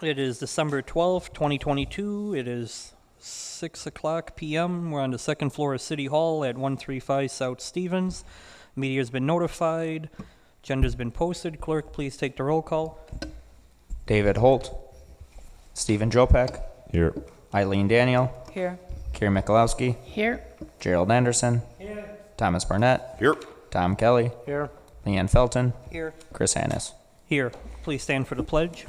It is December 12th, 2022. It is 6 o'clock p.m. We're on the second floor of City Hall at 135 South Stevens. Media has been notified. Agenda's been posted. Clerk, please take the roll call. David Holt. Stephen Jopek. Here. Eileen Daniel. Here. Kieran Mikulowski. Here. Gerald Anderson. Here. Thomas Barnett. Here. Tom Kelly. Here. Leanne Felton. Here. Chris Hannes. Here. Please stand for the pledge.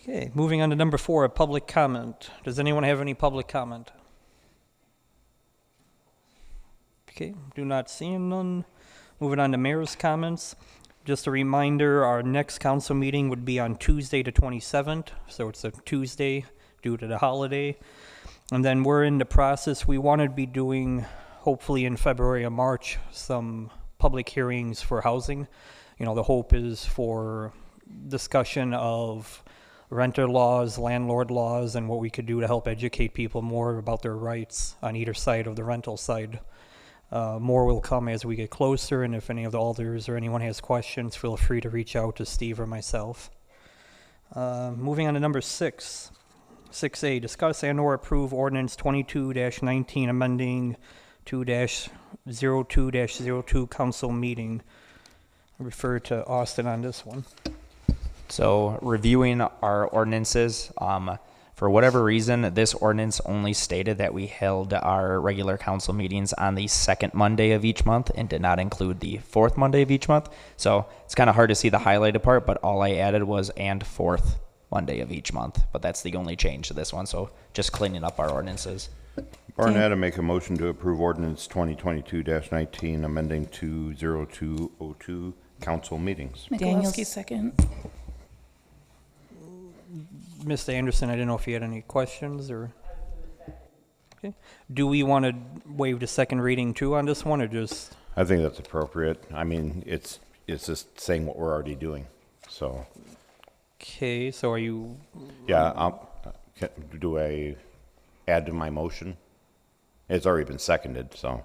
Okay, moving on to number 4, public comment. Does anyone have any public comment? Okay, do not see none. Moving on to mayor's comments. Just a reminder, our next council meeting would be on Tuesday the 27th, so it's a Tuesday due to the holiday. And then we're in the process, we want to be doing, hopefully in February or March, some public hearings for housing. You know, the hope is for discussion of renter laws, landlord laws, and what we could do to help educate people more about their rights on either side of the rental side. More will come as we get closer, and if any of the alders or anyone has questions, feel free to reach out to Steve or myself. Moving on to number 6. 6A, discuss and or approve ordinance 22-19 amending 2-02-02 council meeting. I refer to Austin on this one. So reviewing our ordinances, for whatever reason, this ordinance only stated that we held our regular council meetings on the second Monday of each month and did not include the fourth Monday of each month. So it's kind of hard to see the highlighted part, but all I added was and fourth Monday of each month. But that's the only change to this one. So just cleaning up our ordinances. Barnett, I make a motion to approve ordinance 2022-19, amending 20202 council meetings. Mikulowski, second. Mr. Anderson, I didn't know if you had any questions or... Okay. Do we want to waive the second reading too on this one, or just... I think that's appropriate. I mean, it's just saying what we're already doing. So, Okay, so are you... yeah, do I add to my motion? It's already been seconded, so.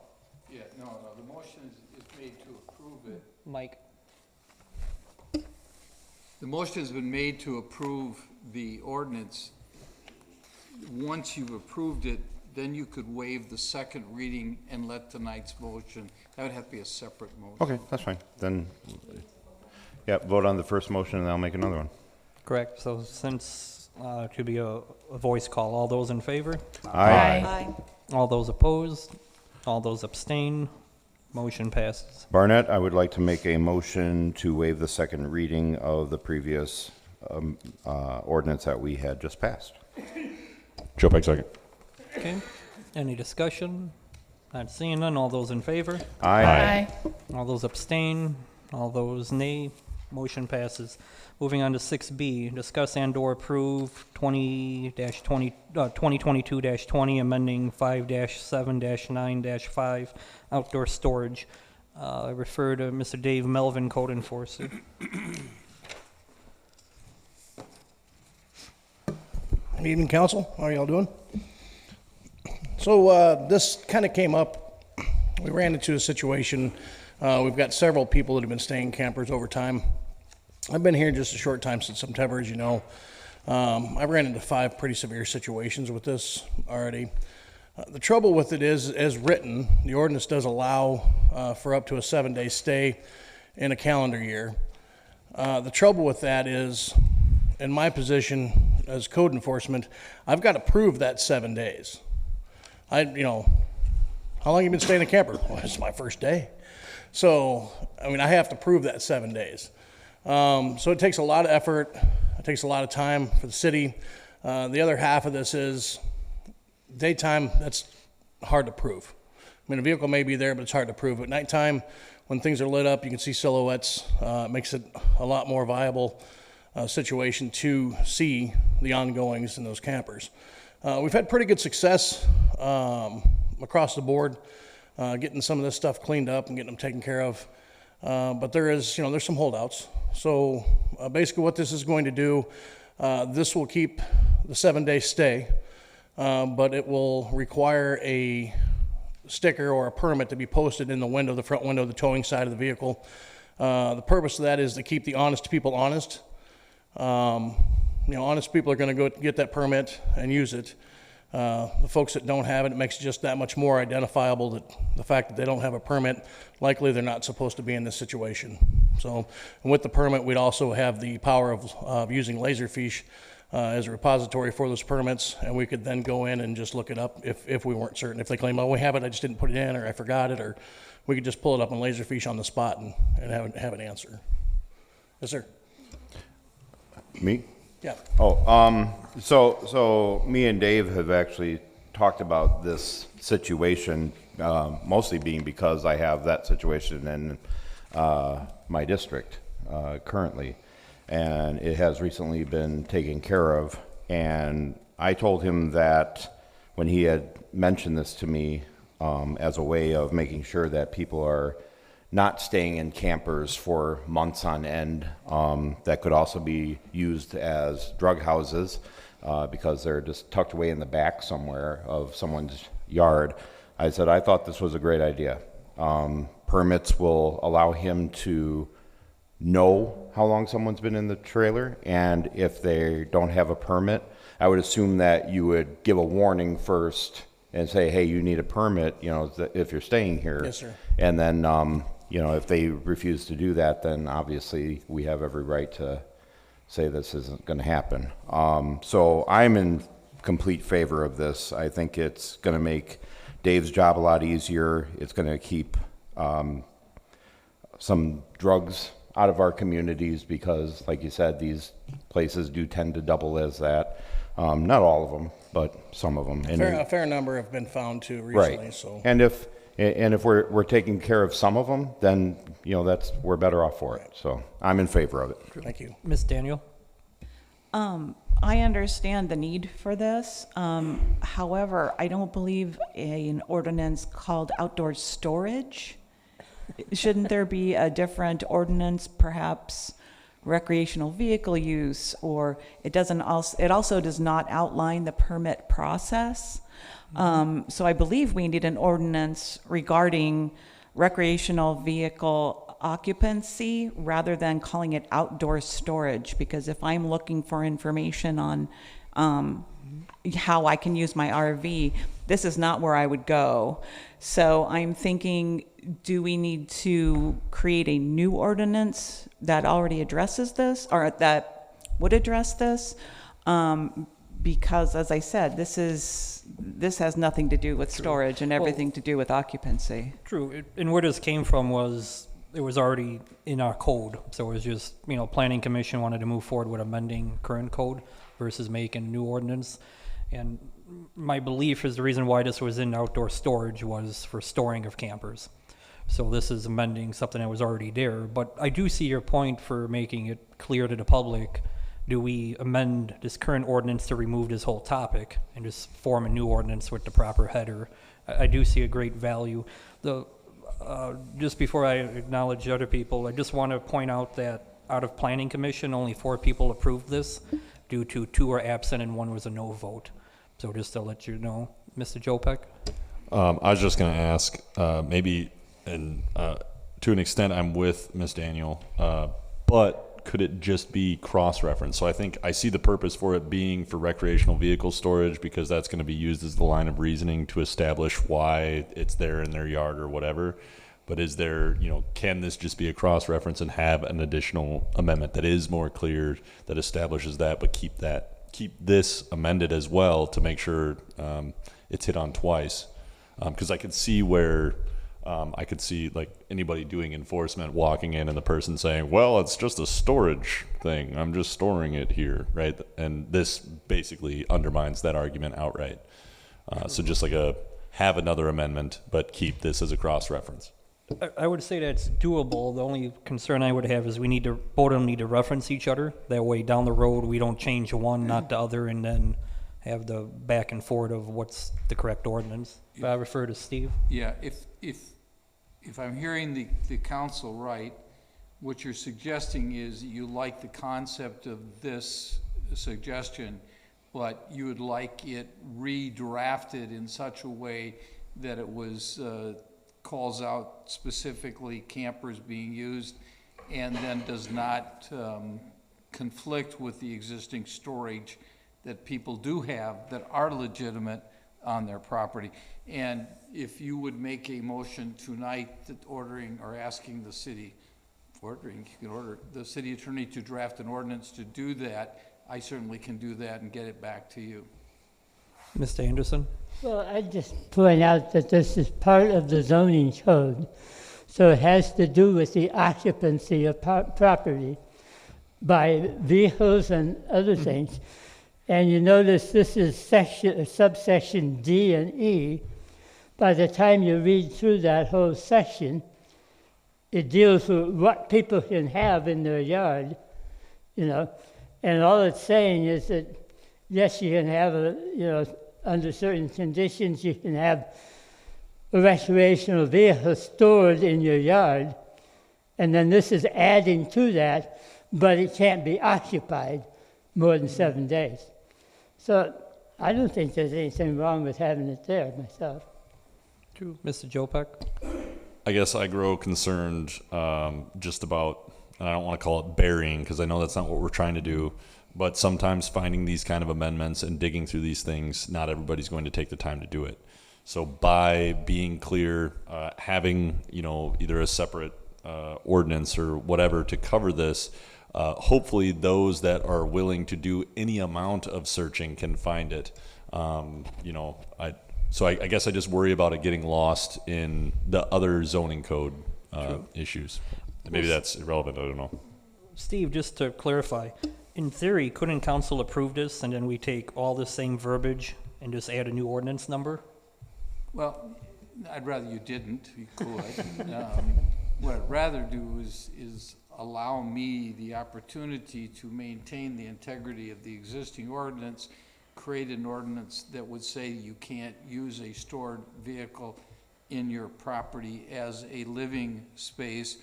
Yeah, no, the motion is made to approve it. Mike? The motion has been made to approve the ordinance. Once you've approved it, then you could waive the second reading and let tonight's motion, that would have to be a separate motion. Okay, that's fine. Then, yeah, vote on the first motion and I'll make another one. Correct. So since it could be a voice call, all those in favor? Aye. All those opposed? All those abstain? Motion passes. Barnett, I would like to make a motion to waive the second reading of the previous ordinance that we had just passed. Jopek, second. Okay. Any discussion? Not seeing none. All those in favor? Aye. All those abstain? All those nay? Motion passes. Moving on to 6B, discuss and or approve 2022-20, amending 5-7-9-5 outdoor storage. I refer to Mr. Dave Melvin, code enforcer. Good evening, council. How are y'all doing? So this kind of came up. We ran into a situation. We've got several people that have been staying campers over time. I've been here just a short time, since September, as you know. I've ran into 5 pretty severe situations with this already. The trouble with it is, as written, the ordinance does allow for up to a 7-day stay in a calendar year. The trouble with that is, in my position as code enforcement, I've got to prove that 7 days. How long you been staying in a camper? Well, it's my first day. So, I mean, I have to prove that 7 days. So it takes a lot of effort. It takes a lot of time for the city. The other half of this is daytime. That's hard to prove. I mean, a vehicle may be there, but it's hard to prove. At nighttime, when things are lit up, you can see silhouettes. It makes it a lot more viable situation to see the ongoings in those campers. We've had pretty good success across the board getting some of this stuff cleaned up and getting them taken care of. But there is, there's some holdouts. So basically what this is going to do, this will keep the 7-day stay, but it will require a sticker or a permit to be posted in the window, the front window, the towing side of the vehicle. The purpose of that is to keep the honest people honest. Honest people are going to go get that permit and use it. The folks that don't have it, it makes it just that much more identifiable that the fact that they don't have a permit, likely they're not supposed to be in this situation. So, and with the permit, we'd also have the power of using Laserfiche as a repository for those permits, and we could then go in and just look it up if we weren't certain. If they claim, oh, we have it, I just didn't put it in, or I forgot it, or we could just pull it up on Laserfiche on the spot and have an answer. Yes, sir. Me? Yeah. So me and Dave have actually talked about this situation, mostly being because I have that situation in my district currently, and it has recently been taken care of. And I told him that when he had mentioned this to me as a way of making sure that people are not staying in campers for months on end, that could also be used as drug houses because they're just tucked away in the back somewhere of someone's yard. I said I thought this was a great idea. Permits will allow him to know how long someone's been in the trailer, and if they don't have a permit, I would assume that you would give a warning first and say, hey, you need a permit, if you're staying here. Yes, sir. And then, if they refuse to do that, then obviously we have every right to say this isn't going to happen. So I'm in complete favor of this. I think it's going to make Dave's job a lot easier. It's going to keep some drugs out of our communities because, like you said, these places do tend to double as that. Not all of them, but some of them. A fair number have been found too recently. Right. So. And if we're taking care of some of them, then we're better off for it. So I'm in favor of it. Thank you. Ms. Daniel? I understand the need for this. However, I don't believe an ordinance called outdoor storage. Shouldn't there be a different ordinance, perhaps recreational vehicle use, or it also does not outline the permit process? So I believe we need an ordinance regarding recreational vehicle occupancy rather than calling it outdoor storage, because if I'm looking for information on how I can use my RV, this is not where I would go. So I'm thinking, do we need to create a new ordinance that already addresses this, or that would address this? Because as I said, this has nothing to do with storage and everything to do with occupancy. True. And where this came from was it was already in our code. So it was just, Planning Commission wanted to move forward with amending current code versus making a new ordinance. And my belief is the reason why this was in outdoor storage was for storing of campers. So this is amending something that was already there. But I do see your point for making it clear to the public. Do we amend this current ordinance to remove this whole topic and just form a new ordinance with the proper header? I do see a great value. Just before I acknowledge other people, I just want to point out that out of Planning Commission, only 4 people approved this due to 2 were absent and 1 was a no vote. So just to let you know, Mr. Jopek? I was just going to ask, maybe, and to an extent, I'm with Ms. Daniel, but could it just be cross-referenced? So I think I see the purpose for it being for recreational vehicle storage because that's going to be used as the line of reasoning to establish why it's there in their yard or whatever. But is there, can this just be a cross-reference and have an additional amendment that is more clear, that establishes that, but keep this amended as well to make sure it's hit on twice? Because I could see where I could see like anybody doing enforcement walking in and the person saying, well, it's just a storage thing. I'm just storing it here, right? And this basically undermines that argument outright. So just like have another amendment, but keep this as a cross-reference. I would say that's doable. The only concern I would have is both of them need to reference each other. That way down the road we don't change one, not the other, and then have the back and forth of what's the correct ordinance. If I refer to Steve? Yeah, if if I'm hearing the council right, what you're suggesting is you like the concept of this suggestion, but you would like it redrafted in such a way that it was, calls out specifically campers being used, and then does not conflict with the existing storage that people do have that are legitimate on their property. And if you would make a motion tonight that ordering or asking the city, you can order the city attorney to draft an ordinance to do that, I certainly can do that and get it back to you. Mr. Anderson? Well, I just point out that this is part of the zoning code, so it has to do with the occupancy of property by vehicles and other things. And you notice this is subsection D and E. By the time you read through that whole section, it deals with what people can have in their yard, and all it's saying is that, yes, you can have under certain conditions, you can have a recreational vehicle stored in your yard, and then this is adding to that, but it can't be occupied more than 7 days. So I don't think there's anything wrong with having it there myself. True. Mr. Jopek? I guess I grow concerned just about, and I don't want to call it burying because I know that's not what we're trying to do, but sometimes finding these kind of amendments and digging through these things, not everybody's going to take the time to do it. So by being clear, having either a separate ordinance or whatever to cover this, hopefully those that are willing to do any amount of searching can find it. So I guess I just worry about it getting lost in the other zoning code issues. Maybe that's irrelevant, I don't know. Steve, just to clarify, in theory, couldn't council approve this and then we take all the same verbiage and just add a new ordinance number? Well, I'd rather you didn't. You could. What I'd rather do is allow me the opportunity to maintain the integrity of the existing ordinance, create an ordinance that would say you can't use a stored vehicle in your property as a living space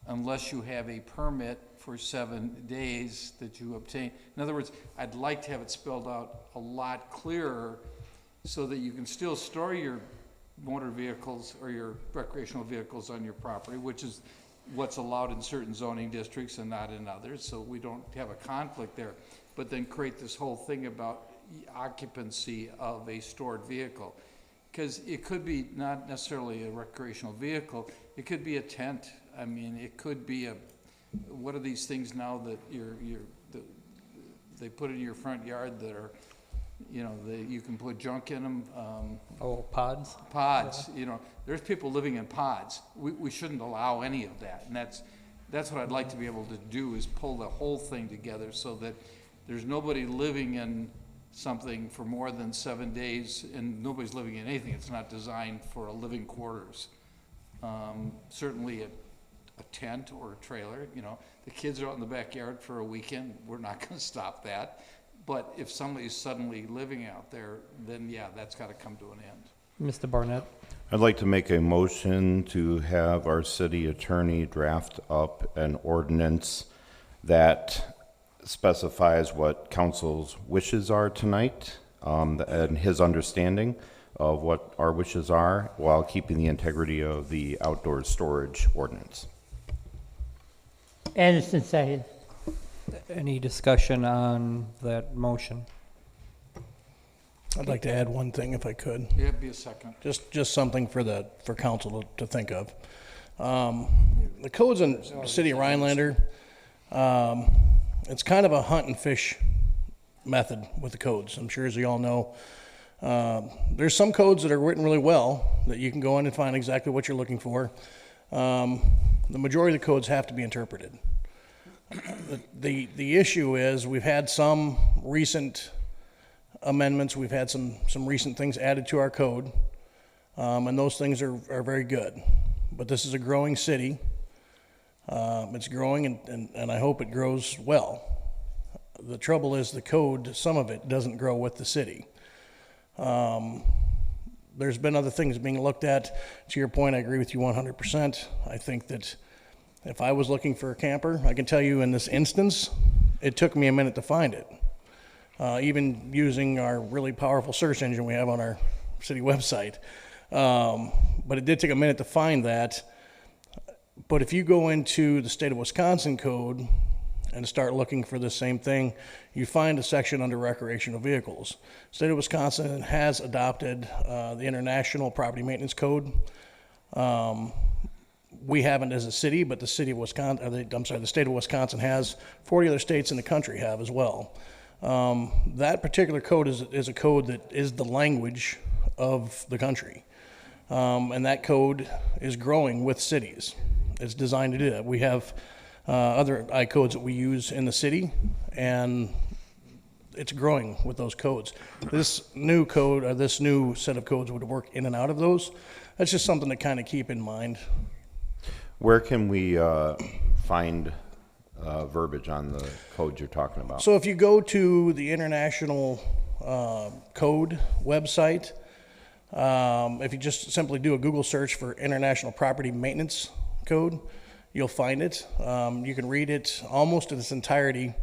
unless you have a permit for 7 days that you obtain. In other words, I'd like to have it spelled out a lot clearer so that you can still store your motor vehicles or your recreational vehicles on your property, which is what's allowed in certain zoning districts and not in others, so we don't have a conflict there. But then create this whole thing about occupancy of a stored vehicle. Because it could be not necessarily a recreational vehicle, it could be a tent. I mean, it could be what are these things now that they put in your front yard that are, you can put junk in them. Pods? Pods, there's people living in pods. We shouldn't allow any of that. And that's what I'd like to be able to do, is pull the whole thing together so that there's nobody living in something for more than 7 days, and nobody's living in anything. It's not designed for a living quarters. Certainly a tent or a trailer, the kids are out in the backyard for a weekend. We're not going to stop that. But if somebody's suddenly living out there, then yeah, that's got to come to an end. Mr. Barnett? I'd like to make a motion to have our city attorney draft up an ordinance that specifies what council's wishes are tonight, and his understanding of what our wishes are, while keeping the integrity of the outdoor storage ordinance. Anderson, second. Any discussion on that motion? I'd like to add one thing if I could. Yeah, it'd be a second. Just something for council to think of. The codes in the city of Rhinelander, it's kind of a hunt and fish method with the codes. I'm sure, as you all know, there's some codes that are written really well that you can go in and find exactly what you're looking for. The majority of the codes have to be interpreted. The issue is we've had some recent amendments, we've had some recent things added to our code, and those things are very good. But this is a growing city. It's growing, and I hope it grows well. The trouble is the code, some of it doesn't grow with the city. there's been other things being looked at. To your point, I agree with you 100%. I think that if I was looking for a camper, I can tell you in this instance, it took me a minute to find it. Even using our really powerful search engine we have on our city website. But it did take a minute to find that. But if you go into the state of Wisconsin code and start looking for the same thing, you find a section under recreational vehicles. State of Wisconsin has adopted the International Property Maintenance Code. We haven't as a city, but the city of Wisconsin, the state of Wisconsin has. 40 other states in the country have as well. That particular code is a code that is the language of the country. And that code is growing with cities. It's designed to do that. We have other I-codes that we use in the city, and it's growing with those codes. This new code, or this new set of codes would work in and out of those. That's just something to kind of keep in mind. Where can we find verbiage on the code you're talking about? So if you go to the International Code website, if you just simply do a Google search for International Property Maintenance Code, you'll find it. You can read it almost in its entirety.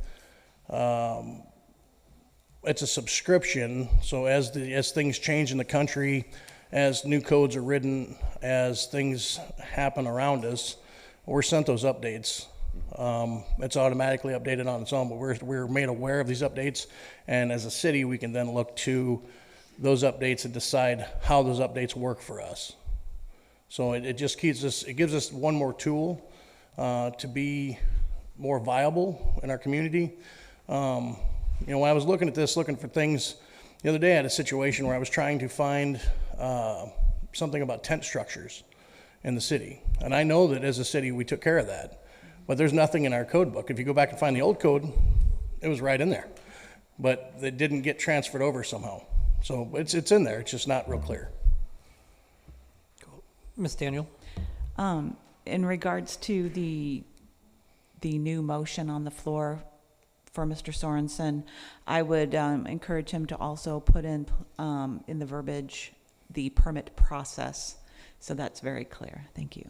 It's a subscription, so as things change in the country, as new codes are written, as things happen around us, we're sent those updates. It's automatically updated on its own, but we're made aware of these updates, and as a city, we can then look to those updates and decide how those updates work for us. So it just keeps us, it gives us one more tool to be more viable in our community. When I was looking at this, looking for things, the other day I had a situation where I was trying to find something about tent structures in the city. And I know that as a city we took care of that, but there's nothing in our code book. If you go back and find the old code, it was right in there, but it didn't get transferred over somehow. So it's in there, it's just not real clear. Ms. Daniel? In regards to the new motion on the floor for Mr. Sorensen, I would encourage him to also put in the verbiage the permit process, so that's very clear. Thank you.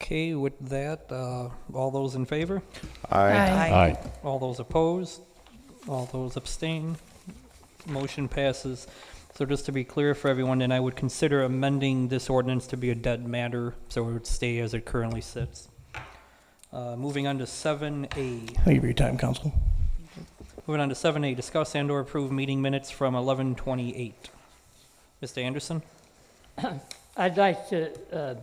Okay, with that, all those in favor? Aye. All those opposed? All those abstain? Motion passes. So just to be clear for everyone, then I would consider amending this ordinance to be a dead matter, so it would stay as it currently sits. Moving on to 7A. Thank you for your time, Council. Moving on to 7A, discuss and/or approve meeting minutes from 11/28. Mr. Anderson? I'd like to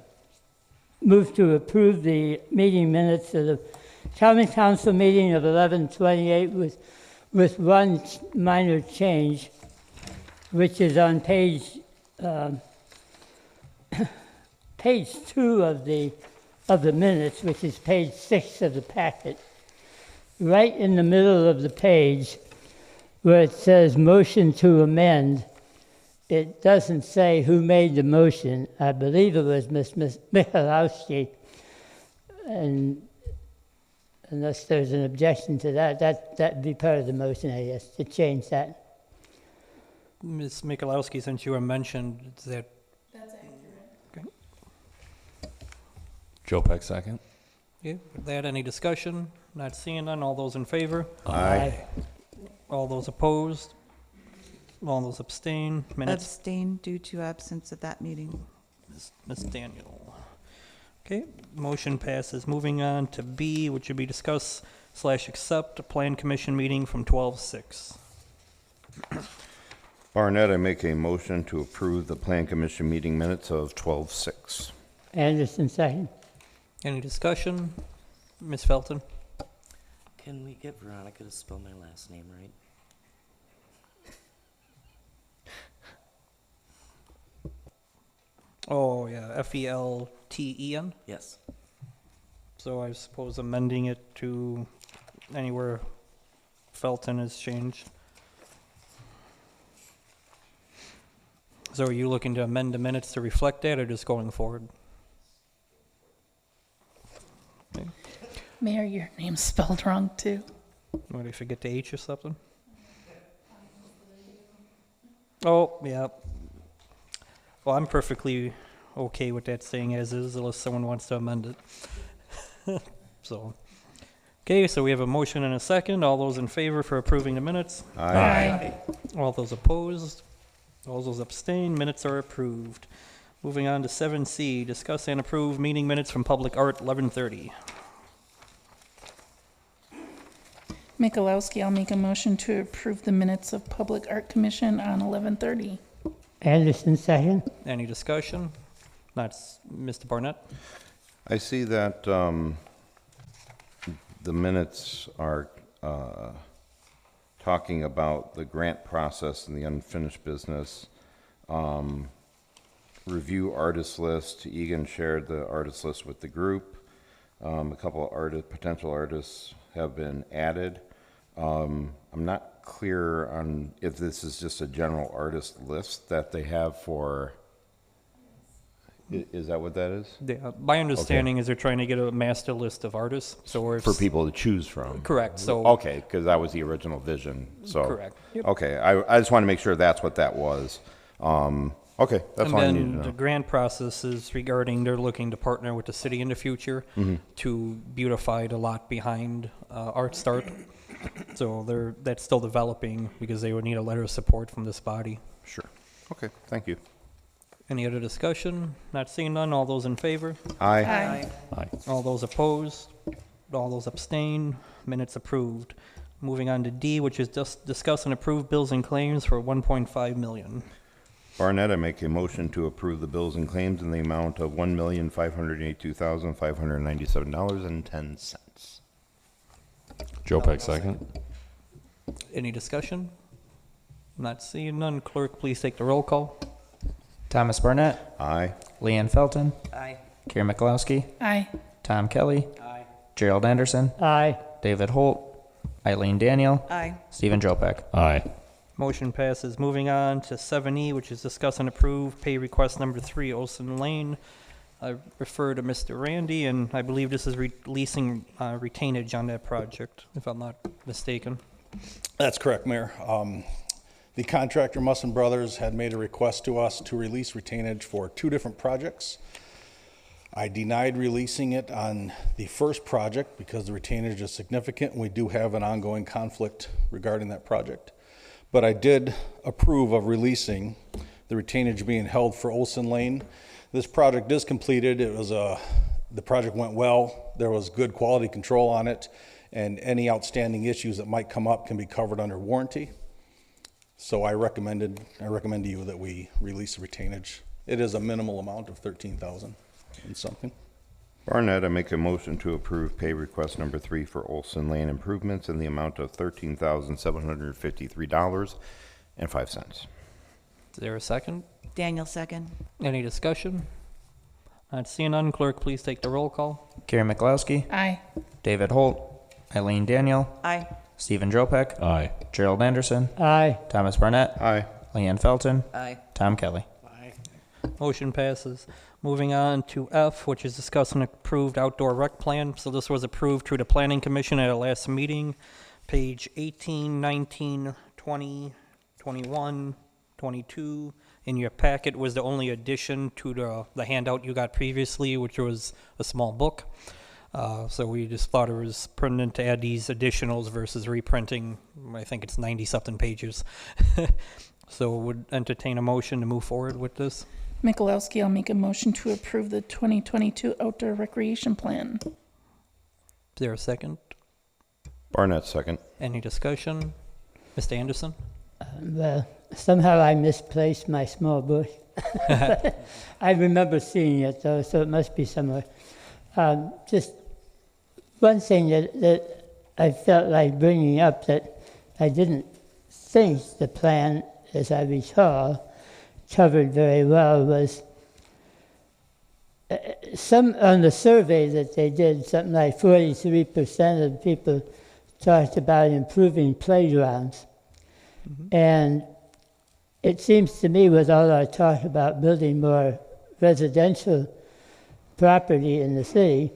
move to approve the meeting minutes of the common council meeting of 11/28 with one minor change, which is on page 2 of the minutes, which is page 6 of the packet. Right in the middle of the page, where it says motion to amend, it doesn't say who made the motion. I believe it was Ms. Michalowski. And unless there's an objection to that'd be part of the motion, I guess, to change that. Ms. Michalowski, since you were mentioned, is that? That's accurate. Okay. Joe Peck, second. Yeah, with that, any discussion? Not seeing none. All those in favor? Aye. All those opposed? All those abstain? Minutes? Abstain due to absence at that meeting. Ms. Daniel. Okay, motion passes. Moving on to B, which would be discuss/accept a plan commission meeting from 12/6. Barnett, I make a motion to approve the Plan Commission meeting minutes of 12/6. Anderson, second. Any discussion? Ms. Felton? Can we get Veronica to spell my last name right? Oh, yeah, Felten. Yes. So I suppose amending it to anywhere Felton is changed. So are you looking to amend the minutes to reflect that, or just going forward? Okay. Mayor, your name's spelled wrong too. What, did I forget the H or something? Oh, yeah. Well, I'm perfectly okay with that staying as is unless someone wants to amend it. So, okay, so we have a motion and a second. All those in favor for approving the minutes? Aye. All those opposed? All those abstain? Minutes are approved. Moving on to 7C, discuss and approve meeting minutes from Public Art 11:30. Mikulowski, I'll make a motion to approve the minutes of Public Art Commission on 11:30. Anderson, second. Any discussion? That's Mr. Barnett. I see that the minutes are talking about the grant process and the unfinished business. Review artist list. Egan shared the artist list with the group. A couple of potential artists have been added. I'm not clear on if this is just a general artist list that they have for, is that what that is? Yeah, my understanding is they're trying to get a master list of artists, so if For people to choose from? correct, so Okay, because that was the original vision, so. correct. Yep. Okay, I just want to make sure that's what that was. Okay, that's And all I then need to the know. grant process is regarding they're looking to partner with the city in the future Mm-hmm. to beautify the lot behind Art Start. So that's still developing because they would need a letter of support from this body. Sure. Okay, thank you. Any other discussion? Not seeing none. All those in favor? Aye. Aye. All those opposed? All those abstain? Minutes approved. Moving on to D, which is just discuss and approve bills and claims for $1.5 million. Barnett, I make a motion to approve the bills and claims in the amount of $1,582,597.10. Joe Peck, second. Any discussion? Not seeing none. Clerk, please take the roll call. Thomas Barnett, Aye. Leanne Felton, Aye. Karen Mikulowski, Aye. Tom Kelly, Gerald Anderson, Aye. David Holt, Eileen Daniel, Aye. Stephen Jopek. Aye. Motion passes. Moving on to 7E, which is discuss and approve pay request number 3, Olson Lane. I refer to Mr. Randy, and I believe this is releasing retainage on that project, if I'm not mistaken. That's correct, Mayor. The contractor, Musson Brothers, had made a request to us to release retainage for 2 different projects. I denied releasing it on the first project because the retainage is significant, and we do have an ongoing conflict regarding that project. But I did approve of releasing the retainage being held for Olson Lane. This project is completed. It was the project went well. There was good quality control on it, and any outstanding issues that might come up can be covered under warranty. So I recommend to you that we release the retainage. It is a minimal amount of $13,000 and something. Barnett, I make a motion to approve pay request number 3 for Olson Lane improvements in the amount of $13,753.05. Is there a second? Daniel, second. Any discussion? Not seeing none. Clerk, please take the roll call. Karen Mikulowski, Aye. David Holt, Eileen Daniel, Aye. Stephen Jopek, Aye. Gerald Anderson, Aye. Thomas Barnett, Aye. Leanne Felton, Aye. Tom Kelly. Motion passes. Moving on to F, which is discuss and approved outdoor rec plan. So this was approved through the Planning Commission at our last meeting. Page 18, 19, 20, 21, 22. In your packet was the only addition to the handout you got previously, which was a small book. So we just thought it was pertinent to add these additionals versus reprinting. I think it's 90-something pages. So would entertain a motion to move forward with this. Mikulowski, I'll make a motion to approve the 2022 Outdoor Recreation Plan. Is there a second? Barnett, second. Any discussion? Mr. Anderson? Well, somehow I misplaced my small book. I remember seeing it, though, so it must be somewhere. Just one thing that I felt like bringing up that I didn't think the plan, as I recall, covered very well was some on the survey that they did, something like 43% of people talked about improving playgrounds. And it seems to me, with all our talk about building more residential property in the city,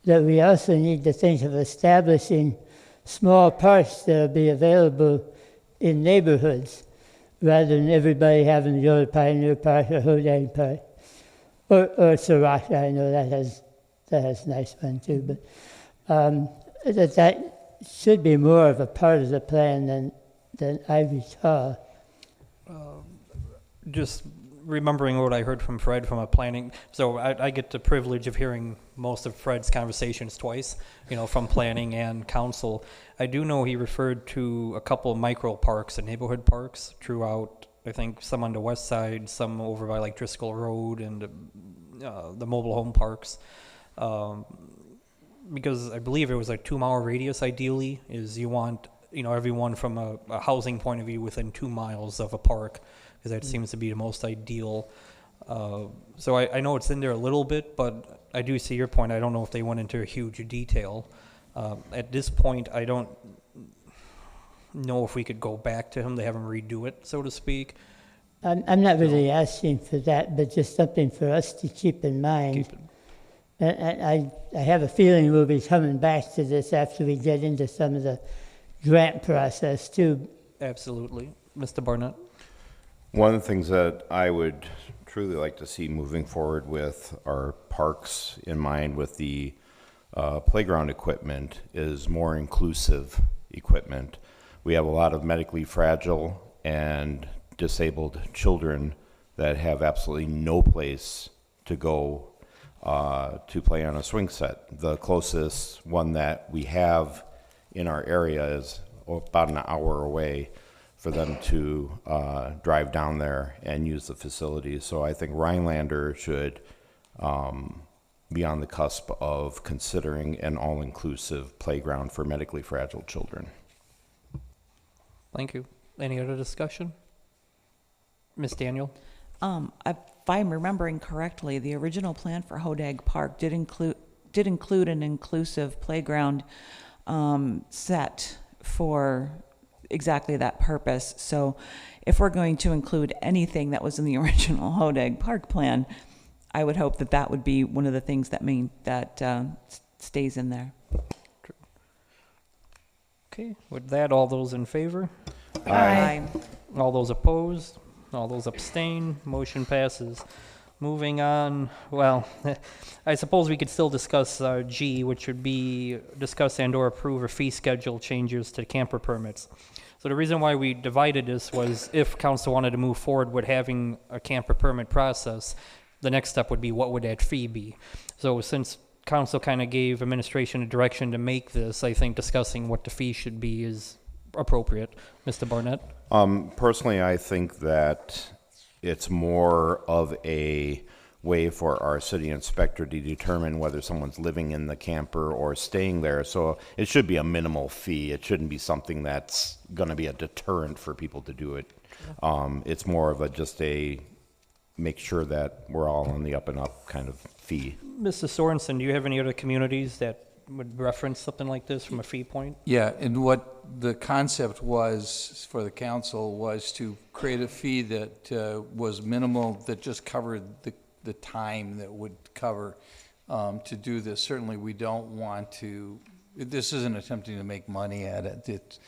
that we also need to think of establishing small parks that will be available in neighborhoods rather than everybody having to go to Pioneer Park or Hodag Park. Or Soraka, I know that has nice fun too, but that should be more of a part of the plan than I recall. Just remembering what I heard from Fred from a planning, so I get the privilege of hearing most of Fred's conversations twice, from planning and council. I do know he referred to a couple of micro parks and neighborhood parks throughout, I think some on the west side, some over by like Driscoll Road and the mobile home parks. Because I believe it was a 2-mile radius ideally, is you want, everyone from a housing point of view within 2 miles of a park, because that seems to be the most ideal. So I know it's in there a little bit, but I do see your point. I don't know if they went into a huge detail. At this point, I don't know if we could go back to him to have him redo it, so to speak. I'm not really asking for that, but just something for us to keep in mind. And I have a feeling we'll be coming back to this after we get into some of the grant process too. Absolutely. Mr. Barnett? One of the things that I would truly like to see moving forward with our parks in mind with the playground equipment is more inclusive equipment. We have a lot of medically fragile and disabled children that have absolutely no place to go to play on a swing set. The closest one that we have in our area is about an hour away for them to drive down there and use the facilities. So I think Rhinelander should be on the cusp of considering an all-inclusive playground for medically fragile children. Thank you. Any other discussion? Ms. Daniel? If I'm remembering correctly, the original plan for Hodag Park did include an inclusive playground set for exactly that purpose. So if we're going to include anything that was in the original Hodag Park plan, I would hope that would be one of the things that stays in there. Okay, with that, all those in favor? Aye. All those opposed? All those abstain? Motion passes. Moving on, well, I suppose we could still discuss G, which would be discuss and/or approve a fee schedule changes to camper permits. So the reason why we divided this was if council wanted to move forward with having a camper permit process, the next step would be what would that fee be? So since council kind of gave administration a direction to make this, I think discussing what the fee should be is appropriate. Mr. Barnett? Personally, I think that it's more of a way for our city inspector to determine whether someone's living in the camper or staying there. So it should be a minimal fee. It shouldn't be something that's going to be a deterrent for people to do it. It's more of just a make sure that we're all on the up and up kind of fee. Mr. Sorensen, do you have any other communities that would reference something like this from a fee point? Yeah, and what the concept was for the council was to create a fee that was minimal, that just covered the time that would cover to do this. Certainly, we don't want to, this isn't attempting to make money at it.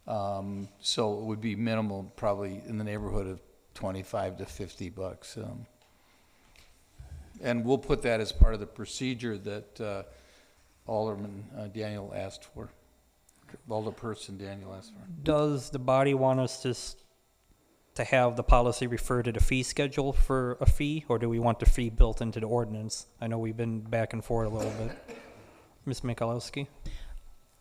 So it would be minimal, probably in the neighborhood of $25 to $50. And we'll put that as part of the procedure that Alderman Daniel asked for. Alderperson Daniel asked for. Does the body want us to have the policy refer to the fee schedule for a fee, or do we want the fee built into the ordinance? I know we've been back and forth a little bit. Ms. Michalowski?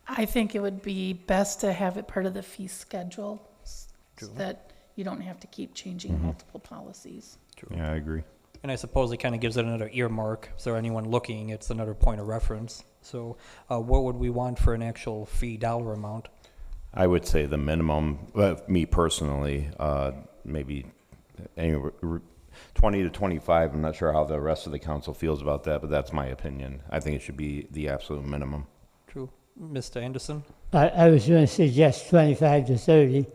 I think it would be best to have it part of the fee schedule so that you don't have to keep changing multiple policies. Yeah, I agree. And I suppose it kind of gives it another earmark, so anyone looking, it's another point of reference. So what would we want for an actual fee dollar amount? I would say the minimum, me personally, maybe anywhere 20 to 25. I'm not sure how the rest of the council feels about that, but that's my opinion. I think it should be the absolute minimum. True. Mr. Anderson? I was going to suggest 25 to 30.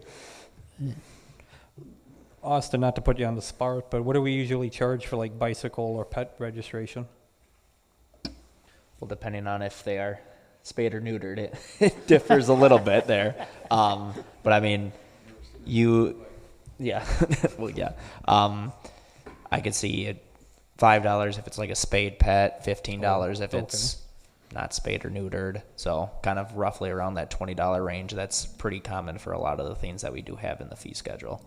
Austin, not to put you on the spot, but what do we usually charge for like bicycle or pet registration? Well, depending on if they are spayed or neutered, it differs a little bit there. But I mean, Yeah. Well, yeah. I could see it $5 if it's like a spayed pet, $15 if it's not spayed or neutered. So kind of roughly around that $20 range. That's pretty common for a lot of the things that we do have in the fee schedule.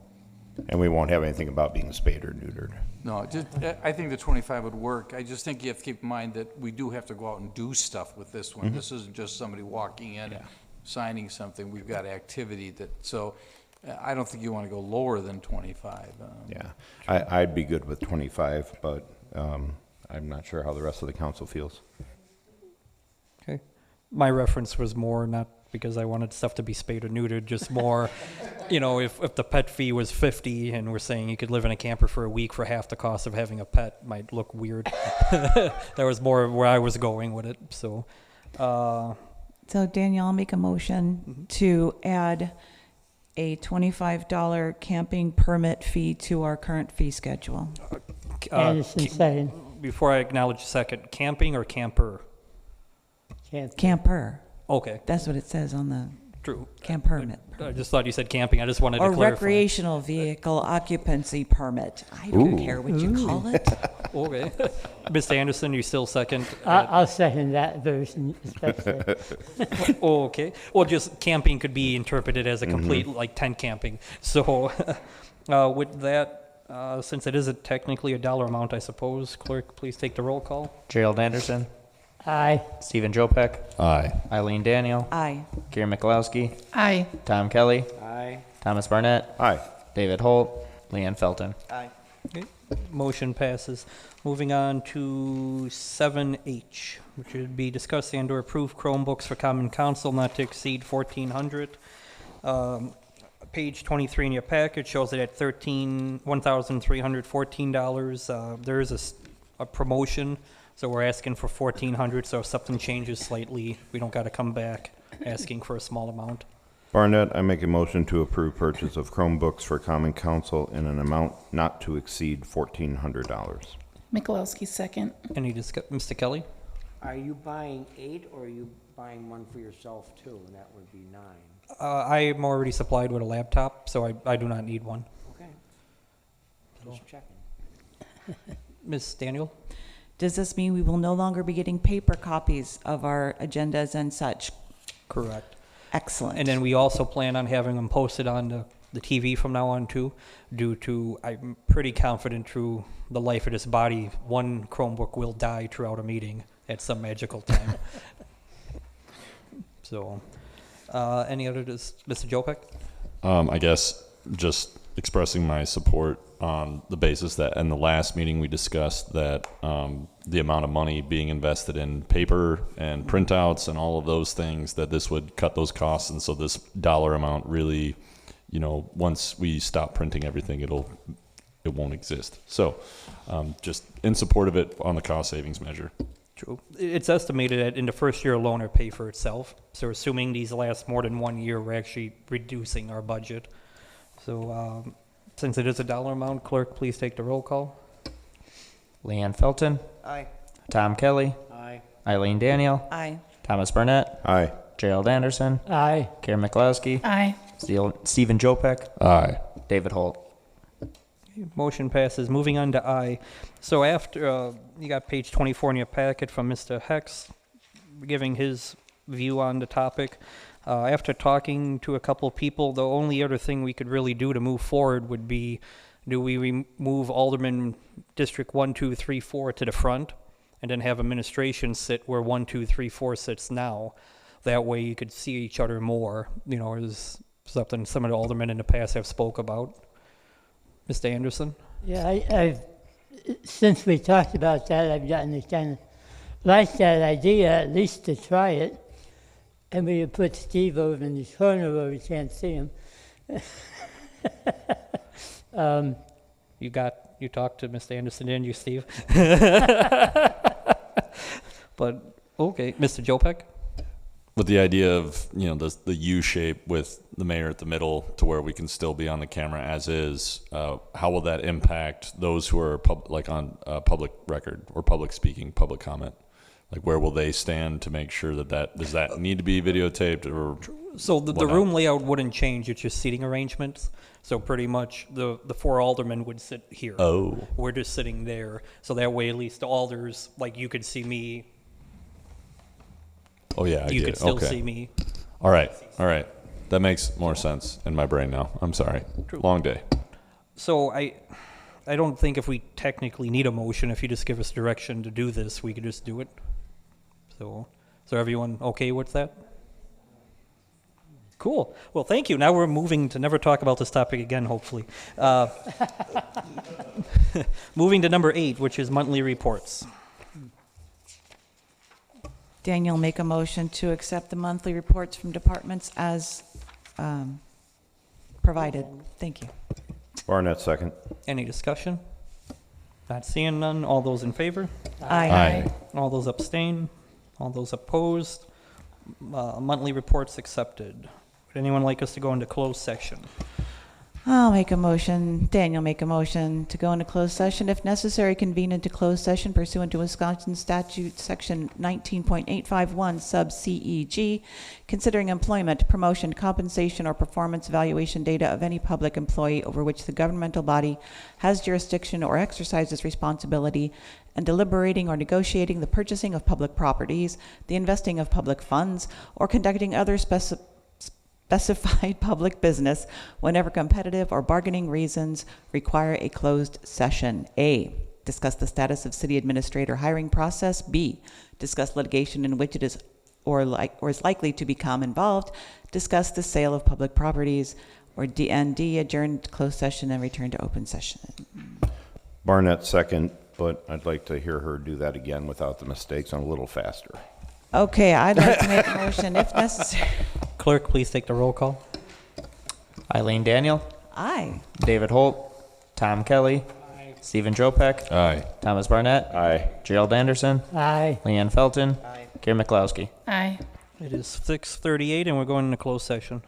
And we won't have anything about being spayed or neutered. No, just, I think the 25 would work. I just think you have to keep in mind that we do have to go out and do stuff with this one. This isn't just somebody walking in and signing something. We've got activity that, so I don't think you want to go lower than 25. Yeah, I'd be good with 25, but I'm not sure how the rest of the council feels. Okay. My reference was more not because I wanted stuff to be spayed or neutered, just more, if the pet fee was 50 and we're saying you could live in a camper for a week for half the cost of having a pet, might look weird. That was more where I was going with it. So, So Danielle, I'll make a motion to add a $25 camping permit fee to our current fee schedule. Anderson second. Before I acknowledge a second, camping or camper? Camper. Okay, That's what it says on the true. camp permit. I just thought you said camping. I just wanted to Or clarify. recreational vehicle occupancy permit. I don't care what you call it. Okay. Mr. Anderson, you still second? I'll second that version especially. Okay. Well, just camping could be interpreted as a complete, like tent camping. So with that, since it isn't technically a dollar amount, I suppose, clerk, please take the roll call. Gerald Anderson, Aye. Stephen Jopek, Aye. Eileen Daniel, Aye. Kieran McLowski, Aye. Tom Kelly, Aye. Thomas Barnett, Aye. David Holt, Leanne Felton. Aye. Okay. Motion passes. Moving on to 7H, which would be discuss and or approve Chromebooks for Common Council not to exceed 1,400. Page 23 in your package shows it at $1,314. There is a promotion, so we're asking for 1,400. So if something changes slightly, we don't got to come back asking for a small amount. Barnett, I make a motion to approve purchase of Chromebooks for Common Council in an amount not to exceed $1,400. Mikulowski second. Any Mr. Kelly? Are you buying 8 or are you buying one for yourself too? And that would be 9. I am already supplied with a laptop, so I do not need one. Okay. Just checking. Ms. Daniel? Does this mean we will no longer be getting paper copies of our agendas and such? Correct. Excellent. And then we also plan on having them posted on the TV from now on too, due to, I'm pretty confident through the life of this body, one Chromebook will die throughout a meeting at some magical time. So, any other, Mr. Jopek? I guess just expressing my support on the basis that in the last meeting we discussed that the amount of money being invested in paper and printouts and all of those things, that this would cut those costs. And so this dollar amount really, once we stop printing everything, it won't exist. So just in support of it on the cost savings measure. True. It's estimated that in the first year alone, it'll pay for itself. So assuming these last more than 1 year, we're actually reducing our budget. So since it is a dollar amount, clerk, please take the roll call. Leanne Felton, Aye. Tom Kelly, Aye. Eileen Daniel, Aye. Thomas Barnett, Aye. Gerald Anderson, Aye. Kieran McLowski, Aye. Stephen Jopek, Aye. David Holt. Motion passes. Moving on to I. So after, you got page 24 in your packet from Mr. Hex, giving his view on the topic. After talking to a couple of people, the only other thing we could really do to move forward would be, do we remove Alderman District 1, 2, 3, 4 to the front, and then have administration sit where 1, 2, 3, 4 sits now? That way you could see each other more. Is something some of the aldermen in the past have spoke about. Mr. Anderson? Yeah, I've since we talked about that, I've gotten to kind of like that idea, at least to try it. And we would put Steve over in the corner where we can't see him. You talked to Mr. Anderson, didn't you, Steve? But, okay. Mr. Jopek? With the idea of, the U shape with the mayor at the middle to where we can still be on the camera as is, how will that impact those who are on public record or public speaking, public comment? Like, where will they stand to make sure that does that need to be videotaped or? So the whatnot? room layout wouldn't change, it's just seating arrangements. So pretty much the four aldermen would sit here. Oh. We're just sitting there, so that way at least the alders, like you could see me, Oh yeah, I you get could it. still Okay. see me. All right. That makes more sense in my brain now. I'm sorry. Long day. So I don't think if we technically need a motion, if you just give us direction to do this, we could just do it. So everyone okay with that? Cool. Well, thank you. Now we're moving to never talk about this topic again, hopefully. Moving to number 8, which is monthly reports. Daniel, make a motion to accept the monthly reports from departments as provided. Thank you. Barnett, second. Any discussion? Not seeing none. All those in favor? Aye. All those abstain? All those opposed? Monthly reports accepted. Would anyone like us to go into closed section? I'll make a motion, Daniel make a motion to go into closed session, if necessary, convene into closed session pursuant to Wisconsin statute section 19.851 sub CEG, considering employment, promotion, compensation, or performance evaluation data of any public employee over which the governmental body has jurisdiction or exercises responsibility, and deliberating or negotiating the purchasing of public properties, the investing of public funds, or conducting other specified public business whenever competitive or bargaining reasons require a closed session. A, discuss the status of city administrator hiring process. B, discuss litigation in which it is or is likely to become involved. Discuss the sale of public properties. Or D, and D, adjourn to closed session and return to open session. Barnett, second, but I'd like to hear her do that again without the mistakes and a little faster. Okay, I'd like to make a motion if necessary. Clerk, please take the roll call. Eileen Daniel, Aye. David Holt, Tom Kelly, Stephen Jopek, Aye. Thomas Barnett, Aye. Gerald Anderson, Aye. Leanne Felton, Karen McLowski. Aye. It is 6:38 and we're going into closed session.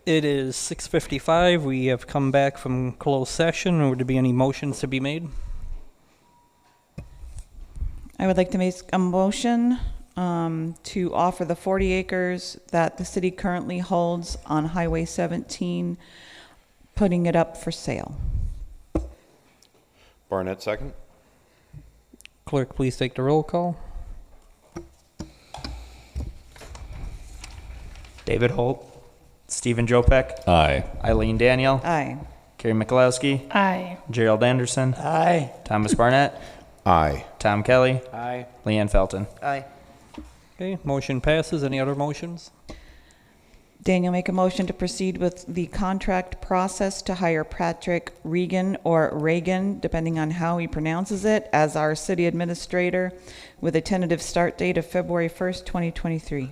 It is 6:55. We have come back from closed session. Would there be any motions to be made? I would like to make a motion to offer the 40 acres that the city currently holds on Highway 17, putting it up for sale. Barnett, second? Clerk, please take the roll call. David Holt, Stephen Jopek, Aye. Eileen Daniel, Aye. Carrie Mikulowski, Aye. Gerald Anderson, Aye. Thomas Barnett, Aye. Tom Kelly, Aye. Leanne Felton. Aye. Okay, motion passes. Any other motions? Daniel, make a motion to proceed with the contract process to hire Patrick Regan or Reagan, depending on how he pronounces it, as our city administrator with a tentative start date of February 1st, 2023.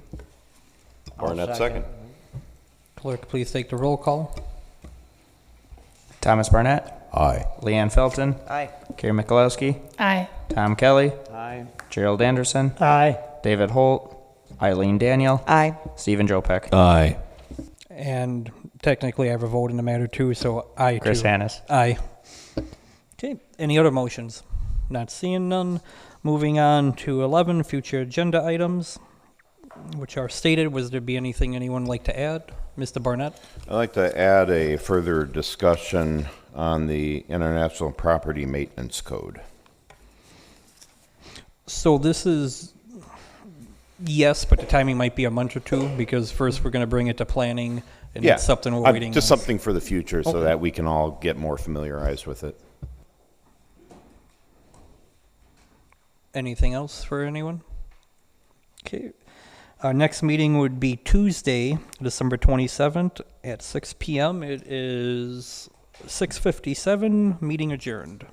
Barnett, second? Clerk, please take the roll call. Thomas Barnett, Aye. Leanne Felton, Aye. Carrie Mikulowski, Aye. Tom Kelly, Aye. Gerald Anderson, Aye. David Holt, Eileen Daniel, Aye. Stephen Jopek, Aye. And technically, I have a vote in the matter too, so aye. Chris too. Hannis. Aye. Okay, any other motions? Not seeing none. Moving on to 11, future agenda items, which are stated. Was there be anything anyone would like to add? Mr. Barnett? I'd like to add a further discussion on the International Property Maintenance Code. So this is, yes, but the timing might be a month or two, because first we're going to bring it to planning, and Yeah, it's something we're waiting on. just something for the future so Okay. that we can all get more familiarized with it. Anything else for anyone? Okay. Our next meeting would be Tuesday, December 27th at 6 p.m. It is 6:57, meeting adjourned.